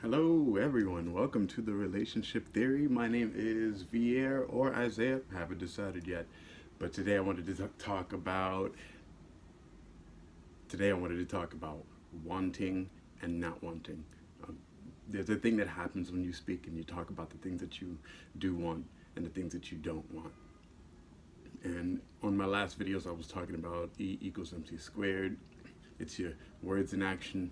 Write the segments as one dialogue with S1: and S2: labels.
S1: Hello, everyone. Welcome to the Relationship Theory. My name is Vier or Isaiah. Haven't decided yet, but today I wanted to talk about. Today I wanted to talk about wanting and not wanting. Um, there's a thing that happens when you speak and you talk about the things that you do want and the things that you don't want. And on my last videos, I was talking about E equals MC squared. It's your words in action.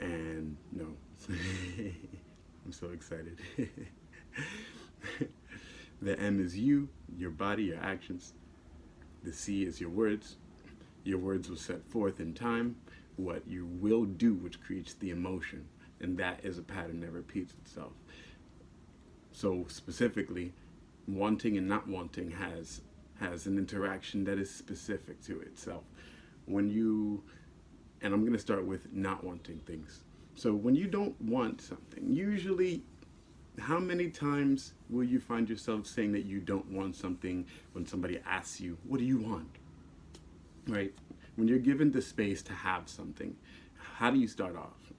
S1: And no, I'm so excited. The M is you, your body, your actions. The C is your words. Your words will set forth in time what you will do, which creates the emotion. And that is a pattern that repeats itself. So specifically, wanting and not wanting has an interaction that is specific to itself. And I'm going to start with not wanting things. So when you don't want something, usually how many times will you find yourself saying that you don't want something when somebody asks you, what do you want? Right? When you're given the space to have something, how do you start off?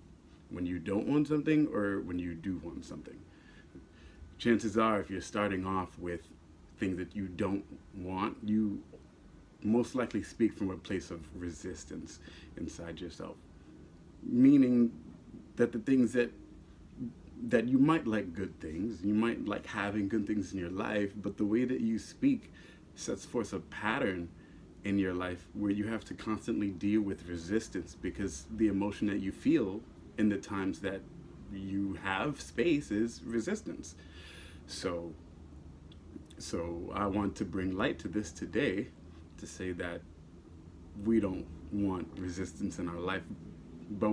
S1: When you don't want something or when you do want something? Chances are, if you're starting off with things that you don't want, you most likely speak from a place of resistance inside yourself, meaning that the things that you might like good things, you might like having good things in your life, but the way that you speak sets forth a pattern in your life where you have to constantly deal with resistance, because the emotion that you feel in the times that you have space is resistance. So I want to bring light to this today, to say that we don't want resistance in our life, but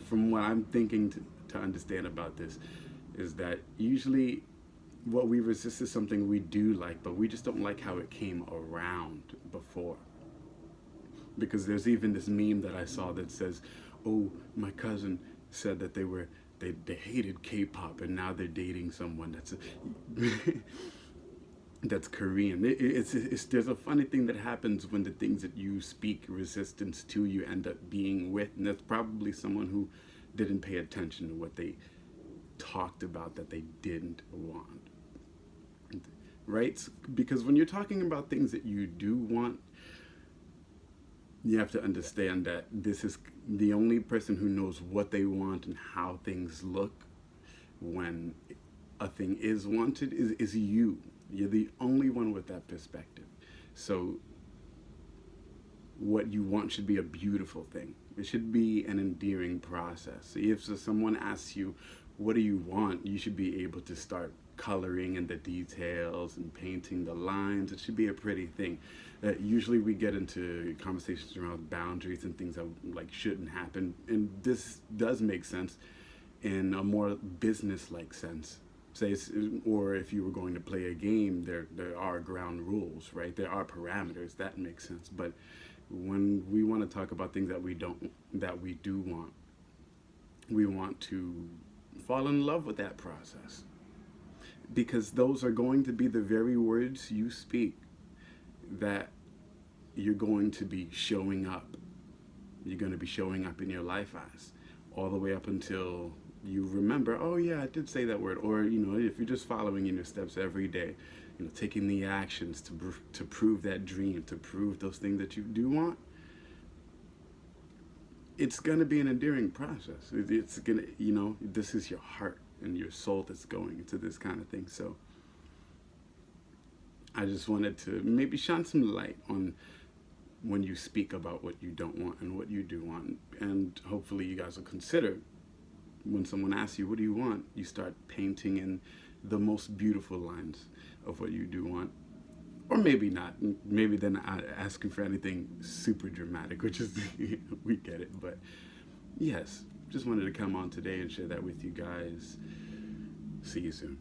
S1: from what I'm thinking to understand about this, is that usually what we resist is something we do like, but we just don't like how it came around before. Because there's even this meme that I saw that says, "Oh, my cousin said that they hated K-pop and now they're dating someone that's that's Korean." There's a funny thing that happens when the things that you speak resistance to, you end up being with, and that's probably someone who didn't pay attention to what they talked about that they didn't want, right? Because when you're talking about things that you do want, you have to understand that this is the only person who knows what they want and how things look when a thing is wanted is you. You're the only one with that perspective. So what you want should be a beautiful thing. It should be an endearing process. If someone asks you, what do you want? You should be able to start coloring in the details and painting the lines. It should be a pretty thing. Usually we get into conversations around boundaries and things that like shouldn't happen. And this does make sense in a more business-like sense. Or if you were going to play a game, there are ground rules, right? There are parameters. That makes sense. But when we want to talk about things that we do want, we want to fall in love with that process, because those are going to be the very words you speak that you're going to be showing up. You're going to be showing up in your life as, all the way up until you remember, oh yeah, I did say that word. Or, if you're just following in your steps every day, taking the actions to prove that dream, to prove those things that you do want, it's going to be an endearing process. It's going to, this is your heart and your soul that's going into this kind of thing. So I just wanted to maybe shine some light on when you speak about what you don't want and what you do want. And hopefully you guys will consider, when someone asks you, what do you want? You start painting in the most beautiful lines of what you do want. Or maybe not. Maybe they're not asking for anything super dramatic, which is, we get it. But yes, just wanted to come on today and share that with you guys. See you soon.